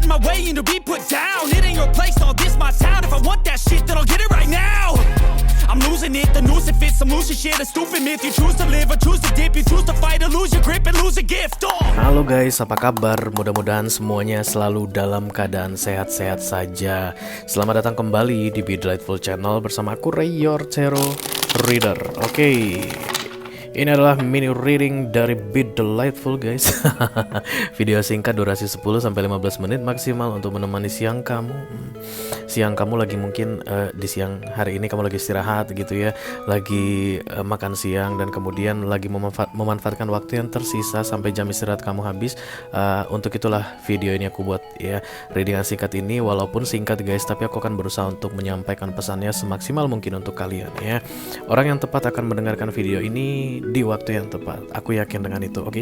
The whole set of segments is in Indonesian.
get in my way and to be put down. It ain't your place, all this my town. If I want that shit, then I'll get it right now. I'm losing it, the noose it fits. I'm losing shit, a stupid myth. You choose to live or choose to dip. You choose to fight or lose your grip and lose a gift. Halo guys, apa kabar? Mudah-mudahan semuanya selalu dalam keadaan sehat-sehat saja. Selamat datang kembali di Be Delightful Channel bersama aku Ray, your tarot reader. Oke. Ini adalah mini reading dari Be Delightful guys. Video singkat durasi 10-15 menit maksimal untuk menemani siang kamu. Siang kamu lagi mungkin di siang hari ini kamu lagi istirahat gitu ya, lagi makan siang dan kemudian lagi memanfaatkan waktu yang tersisa sampai jam istirahat kamu habis. Untuk itulah video ini aku buat ya, readingan singkat ini. Walaupun singkat guys, tapi aku akan berusaha untuk menyampaikan pesannya semaksimal mungkin untuk kalian ya. Orang yang tepat akan mendengarkan video ini di waktu yang tepat. Aku yakin dengan itu, oke?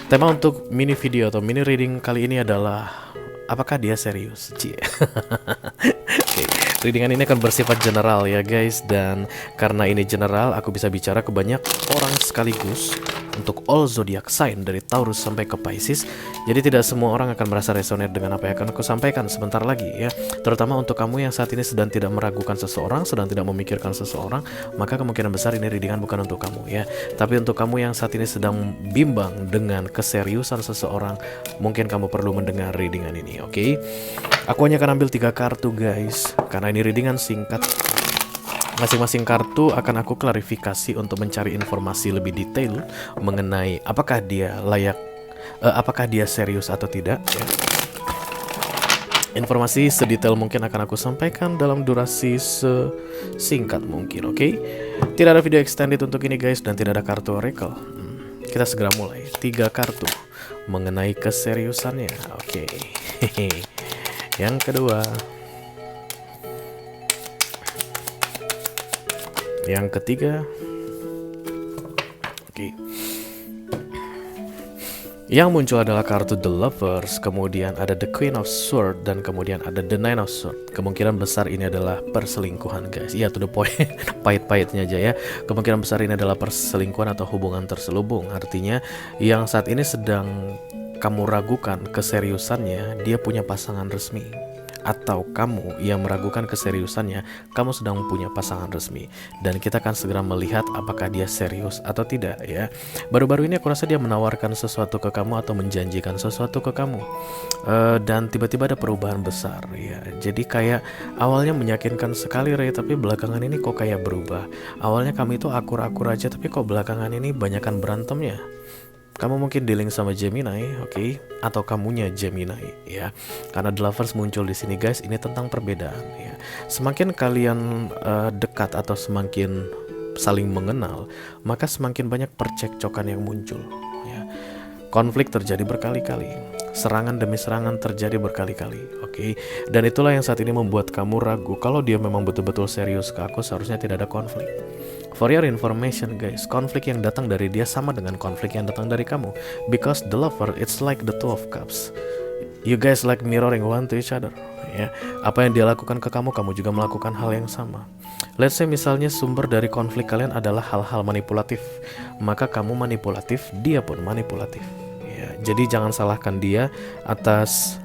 Tema untuk mini video atau mini reading kali ini adalah apakah dia serius? Cie. Okay. Readingan ini akan bersifat general ya guys, dan karena ini general, aku bisa bicara ke banyak orang sekaligus untuk all zodiac sign dari Taurus sampai ke Pisces. Jadi tidak semua orang akan merasa resonate dengan apa yang akan aku sampaikan sebentar lagi ya. Terutama untuk kamu yang saat ini sedang tidak meragukan seseorang, sedang tidak memikirkan seseorang, maka kemungkinan besar ini readingan bukan untuk kamu ya. Tapi untuk kamu yang saat ini sedang bimbang dengan keseriusan seseorang, mungkin kamu perlu mendengar readingan ini, oke? Aku hanya akan ambil 3 kartu guys, karena ini readingan singkat. Masing-masing kartu akan aku klarifikasi untuk mencari informasi lebih detail mengenai apakah dia layak, apakah dia serius atau tidak ya. Informasi sedetail mungkin akan aku sampaikan dalam durasi sesingkat mungkin, oke? Tidak ada video extended untuk ini guys, dan tidak ada kartu oracle. Kita segera mulai. 3 kartu mengenai keseriusannya, oke. Yang kedua, yang ketiga, oke. Yang muncul adalah kartu The Lovers, kemudian ada The Queen of Swords, dan kemudian ada The Nine of Swords. Kemungkinan besar ini adalah perselingkuhan guys. Iya, to the point. Pahit-pahitnya aja ya. Kemungkinan besar ini adalah perselingkuhan atau hubungan terselubung. Artinya yang saat ini sedang kamu ragukan keseriusannya, dia punya pasangan resmi. Atau kamu yang meragukan keseriusannya, kamu sedang punya pasangan resmi. Dan kita akan segera melihat apakah dia serius atau tidak ya. Baru-baru ini aku rasa dia menawarkan sesuatu ke kamu atau menjanjikan sesuatu ke kamu, dan tiba-tiba ada perubahan besar ya. Jadi kayak awalnya meyakinkan sekali Ray, tapi belakangan ini kok kayak berubah. Awalnya kami itu akur-akur aja, tapi kok belakangan ini banyakan berantemnya. Kamu mungkin dealing sama Gemini, oke? Atau kamunya Gemini, ya. Karena The Lovers muncul di sini, guys. Ini tentang perbedaan, ya. Semakin kalian dekat atau semakin saling mengenal, maka semakin banyak percekcokan yang muncul, ya. Konflik terjadi berkali-kali, serangan demi serangan terjadi berkali-kali, oke? Dan itulah yang saat ini membuat kamu ragu kalau dia memang betul-betul serius ke aku. Seharusnya tidak ada konflik. For your information guys, konflik yang datang dari dia sama dengan konflik yang datang dari kamu. Because the lover, it's like the 2 of cups. You guys like mirroring one to each other ya. Apa yang dia lakukan ke kamu, kamu juga melakukan hal yang sama. Let's say misalnya sumber dari konflik kalian adalah hal-hal manipulatif, maka kamu manipulatif, dia pun manipulatif ya. Jadi jangan salahkan dia atas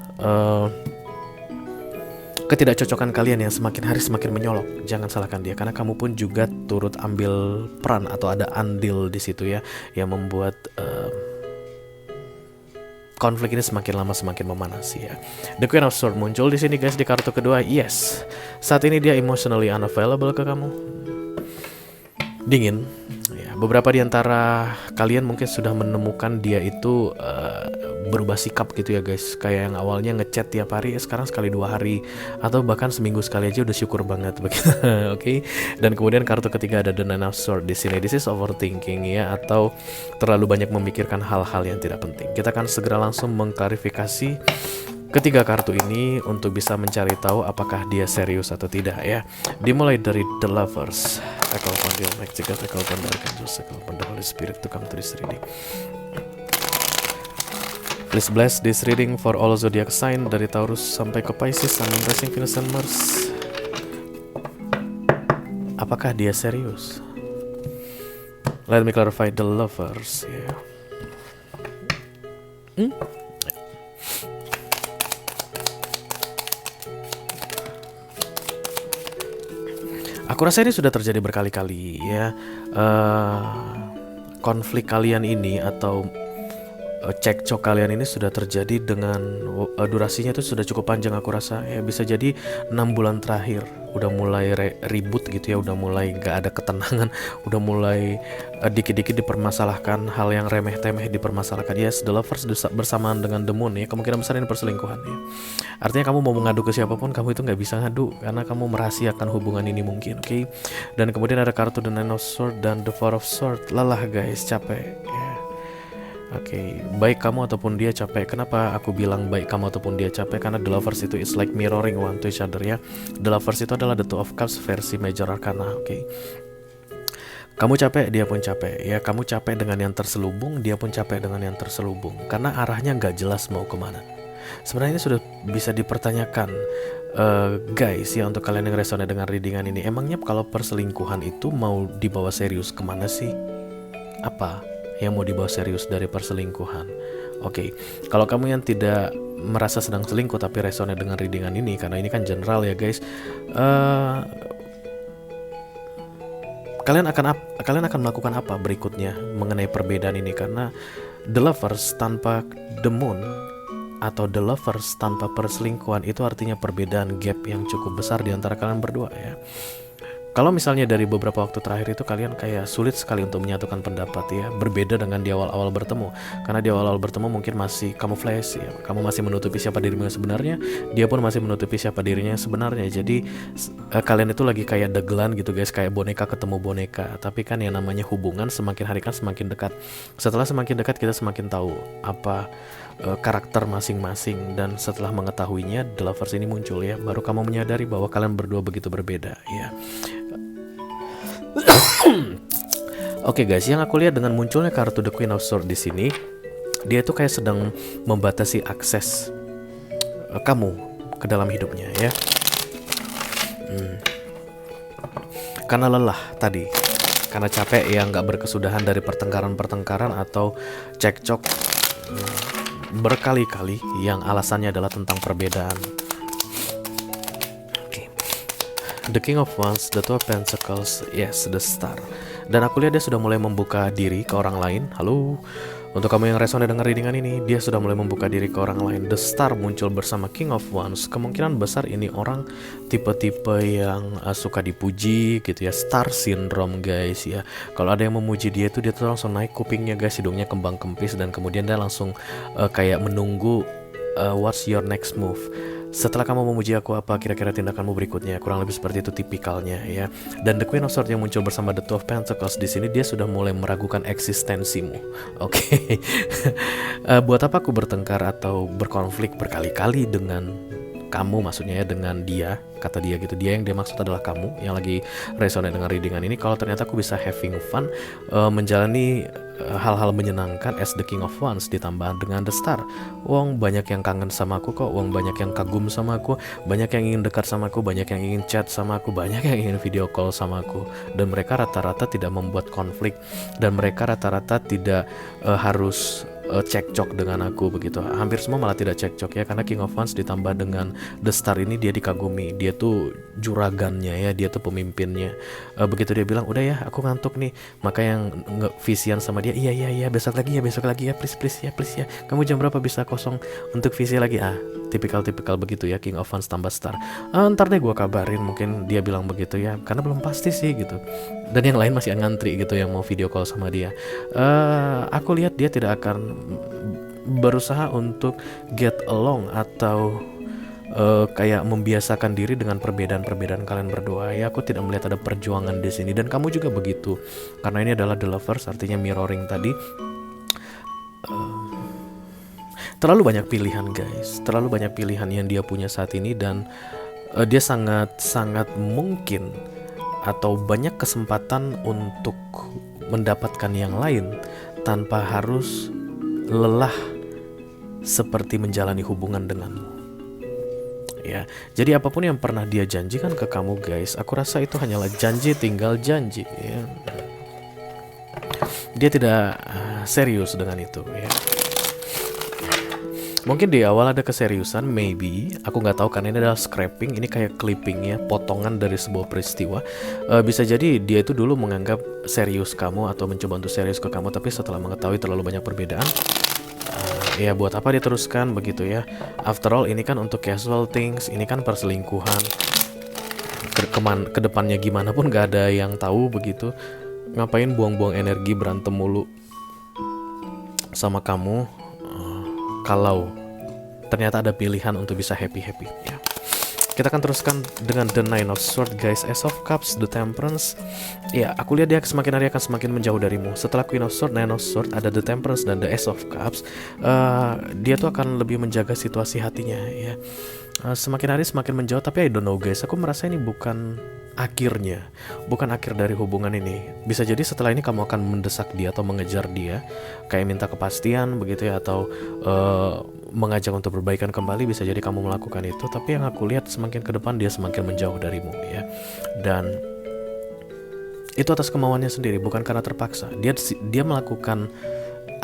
ketidakcocokan kalian yang semakin hari semakin menyolok. Jangan salahkan dia, karena kamu pun juga turut ambil peran atau ada andil di situ ya, yang membuat konflik ini semakin lama semakin memanas ya. The Queen of Swords muncul di sini guys di kartu kedua. Yes, saat ini dia emotionally unavailable ke kamu. Dingin ya. Beberapa di antara kalian mungkin sudah menemukan dia itu berubah sikap gitu ya guys. Kayak yang awalnya ngechat tiap hari, sekarang sekali 2 hari, atau bahkan seminggu sekali aja udah syukur banget begitu. Oke. Dan kemudian kartu ketiga ada The Nine of Swords di sini. This is overthinking ya, atau terlalu banyak memikirkan hal-hal yang tidak penting. Kita akan segera langsung mengklarifikasi ketiga kartu ini untuk bisa mencari tahu apakah dia serius atau tidak ya. Dimulai dari The Lovers. I call upon the Almighty God, I call upon the Archangels, I call upon the Holy Spirit to come to this reading. Please bless this reading for all zodiac sign dari Taurus sampai ke Pisces, Sun, Moon, Rising, Venus, and Mars. Apakah dia serius? Let me clarify The Lovers. Yeah. Aku rasa ini sudah terjadi berkali-kali ya. Konflik kalian ini atau cekcok kalian ini sudah terjadi dengan durasinya itu sudah cukup panjang. Aku rasa ya bisa jadi 6 bulan terakhir udah mulai ribut gitu ya, udah mulai gak ada ketenangan, udah mulai dikit-dikit dipermasalahkan, hal yang remeh-temeh dipermasalahkan. Yes, The Lovers bersamaan dengan The Moon ya, kemungkinan besar ini perselingkuhan ya. Artinya kamu mau mengadu ke siapapun, kamu itu gak bisa ngadu karena kamu merahasiakan hubungan ini mungkin, oke? Dan kemudian ada kartu The Nine of Swords dan The Four of Swords. Lelah guys, capek ya. Oke, baik kamu ataupun dia capek. Kenapa aku bilang baik kamu ataupun dia capek? Karena The Lovers itu is like mirroring one to each other ya. The Lovers itu adalah The Two of Cups versi Major Arcana, oke? Kamu capek, dia pun capek ya. Kamu capek dengan yang terselubung, dia pun capek dengan yang terselubung. Karena arahnya nggak jelas mau kemana. Sebenarnya ini sudah bisa dipertanyakan, guys ya, untuk kalian yang resonate dengan readingan ini. Emangnya kalau perselingkuhan itu mau dibawa serius kemana sih? Apa yang mau dibawa serius dari perselingkuhan? Oke, kalau kamu yang tidak merasa sedang selingkuh tapi resonate dengan readingan ini, karena ini kan general ya guys, kalian akan melakukan apa berikutnya mengenai perbedaan ini? Karena The Lovers tanpa The Moon atau The Lovers tanpa perselingkuhan itu artinya perbedaan gap yang cukup besar di antara kalian berdua ya. Kalau misalnya dari beberapa waktu terakhir itu kalian kayak sulit sekali untuk menyatukan pendapat ya, berbeda dengan di awal-awal bertemu. Karena di awal-awal bertemu mungkin masih camouflage ya, kamu masih menutupi siapa dirimu yang sebenarnya, dia pun masih menutupi siapa dirinya yang sebenarnya. Jadi kalian itu lagi kayak dagelan gitu guys, kayak boneka ketemu boneka. Tapi kan yang namanya hubungan semakin hari kan semakin dekat. Setelah semakin dekat kita semakin tahu apa karakter masing-masing, dan setelah mengetahuinya The Lovers ini muncul ya, baru kamu menyadari bahwa kalian berdua begitu berbeda ya. Oke guys, yang aku lihat dengan munculnya kartu The Queen of Swords di sini, dia itu kayak sedang membatasi akses kamu ke dalam hidupnya ya. Karena lelah tadi, karena capek ya, nggak berkesudahan dari pertengkaran atau cekcok berkali-kali yang alasannya adalah tentang perbedaan. The King of Wands, The Two of Pentacles, yes, The Star. Dan aku lihat dia sudah mulai membuka diri ke orang lain. Halo, untuk kamu yang resonate dengan readingan ini, dia sudah mulai membuka diri ke orang lain. The Star muncul bersama King of Wands. Kemungkinan besar ini orang tipe-tipe yang suka dipuji gitu ya, Star Syndrome guys ya. Kalau ada yang memuji dia tuh langsung naik kupingnya guys, hidungnya kembang kempis, dan kemudian dia langsung kayak menunggu what's your next move. Setelah kamu memuji aku, apa kira-kira tindakanmu berikutnya? Kurang lebih seperti itu tipikalnya ya. Dan The Queen of Swords yang muncul bersama The Two of Pentacles di sini, dia sudah mulai meragukan eksistensimu. Oke. Buat apa aku bertengkar atau berkonflik berkali-kali dengan kamu, maksudnya ya dengan dia, kata dia gitu. Dia yang dia maksud adalah kamu yang lagi resonate dengan readingan ini. Kalau ternyata aku bisa having fun, menjalani hal-hal menyenangkan as The King of Wands ditambah dengan The Star. Wong banyak yang kangen sama aku kok, wong banyak yang kagum sama aku, banyak yang ingin dekat sama aku, banyak yang ingin chat sama aku, banyak yang ingin video call sama aku. Dan mereka rata-rata tidak membuat konflik, dan mereka rata-rata tidak harus cekcok dengan aku begitu. Hampir semua malah tidak cekcok ya, karena King of Wands ditambah dengan The Star ini dia dikagumi. Dia tuh juragannya ya, dia tuh pemimpinnya. Begitu dia bilang udah ya aku ngantuk nih, maka yang visian sama dia, iya besok lagi ya please ya, kamu jam berapa bisa kosong untuk visi lagi? Tipikal begitu ya, King of Wands tambah Star. Ntar deh gue kabarin, mungkin dia bilang begitu ya, karena belum pasti sih gitu. Dan yang lain masih ngantri gitu yang mau video call sama dia. Aku lihat dia tidak akan berusaha untuk get along atau kayak membiasakan diri dengan perbedaan kalian berdua ya. Aku tidak melihat ada perjuangan di sini, dan kamu juga begitu, karena ini adalah The Lovers, artinya mirroring tadi. Terlalu banyak pilihan guys, terlalu banyak pilihan yang dia punya saat ini, dan dia sangat mungkin atau banyak kesempatan untuk mendapatkan yang lain tanpa harus lelah seperti menjalani hubungan denganmu. Ya, jadi apapun yang pernah dia janjikan ke kamu guys, aku rasa itu hanyalah janji tinggal janji ya. Dia tidak serius dengan itu ya. Mungkin di awal ada keseriusan, maybe. Aku nggak tahu kan, ini adalah scrapping, ini kayak clipping ya, potongan dari sebuah peristiwa. Bisa jadi dia itu dulu menganggap serius kamu atau mencoba untuk serius ke kamu, tapi setelah mengetahui terlalu banyak perbedaan, ya buat apa diteruskan begitu ya. After all ini kan untuk casual things, ini kan perselingkuhan. Kedepannya gimana pun nggak ada yang tahu begitu. Ngapain buang-buang energi berantem mulu sama kamu, kalau ternyata ada pilihan untuk bisa happy-happy ya. Kita akan teruskan dengan The Nine of Swords guys, Ace of Cups, The Temperance. Ya, aku lihat dia semakin hari akan semakin menjauh darimu. Setelah Queen of Swords, Nine of Swords, ada The Temperance dan The Ace of Cups. Dia tuh akan lebih menjaga situasi hatinya ya. Semakin hari semakin menjauh, tapi I don't know guys, aku merasa ini bukan akhirnya, bukan akhir dari hubungan ini. Bisa jadi setelah ini kamu akan mendesak dia atau mengejar dia, kayak minta kepastian begitu ya, atau mengajak untuk berbaikan kembali. Bisa jadi kamu melakukan itu, tapi yang aku lihat semakin ke depan dia semakin menjauh darimu ya. Dan itu atas kemauannya sendiri, bukan karena terpaksa. Dia melakukan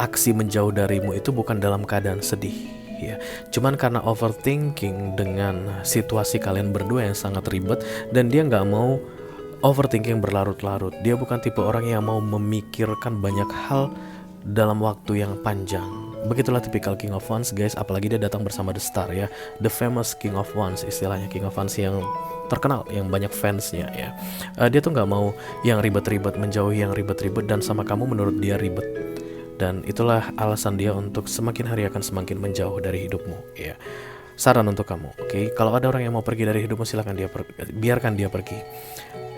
aksi menjauh darimu itu bukan dalam keadaan sedih ya, cuman karena overthinking dengan situasi kalian berdua yang sangat ribet, dan dia nggak mau overthinking berlarut-larut. Dia bukan tipe orang yang mau memikirkan banyak hal dalam waktu yang panjang. Begitulah tipikal King of Wands guys, apalagi dia datang bersama The Star ya, the famous King of Wands, istilahnya King of Wands yang terkenal, yang banyak fansnya ya. Dia tuh nggak mau yang ribet-ribet, menjauhi yang ribet-ribet, dan sama kamu menurut dia ribet. Dan itulah alasan dia untuk semakin hari akan semakin menjauh dari hidupmu ya. Saran untuk kamu, oke? Kalau ada orang yang mau pergi dari hidupmu, silakan biarkan dia pergi.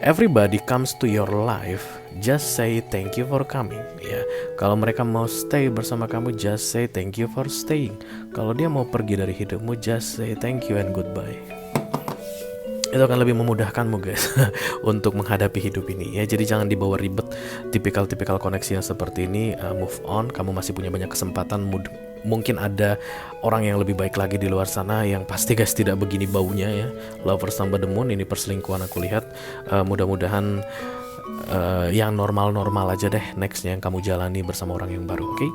Everybody comes to your life, just say thank you for coming ya. Kalau mereka mau stay bersama kamu, just say thank you for staying. Kalau dia mau pergi dari hidupmu, just say thank you and goodbye. Itu akan lebih memudahkanmu guys untuk menghadapi hidup ini ya. Jadi jangan dibawa ribet tipikal koneksi yang seperti ini. Move on, kamu masih punya banyak kesempatan. Mungkin ada orang yang lebih baik lagi di luar sana, yang pasti guys tidak begini baunya ya. Lovers tambah the moon, ini perselingkuhan aku lihat. Mudah-mudahan yang normal-normal aja deh nextnya yang kamu jalani bersama orang yang baru, oke?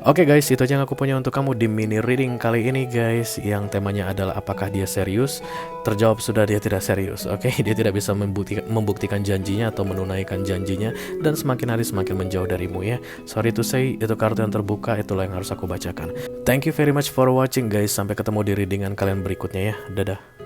Oke guys, itu aja yang aku punya untuk kamu di mini reading kali ini guys, yang temanya adalah apakah dia serius. Terjawab sudah, dia tidak serius, oke? Dia tidak bisa membuktikan janjinya atau menunaikan janjinya, dan semakin hari semakin menjauh darimu ya. Sorry to say, itu kartu yang terbuka, itulah yang harus aku bacakan. Thank you very much for watching guys, sampai ketemu di readingan kalian berikutnya ya. Dadah.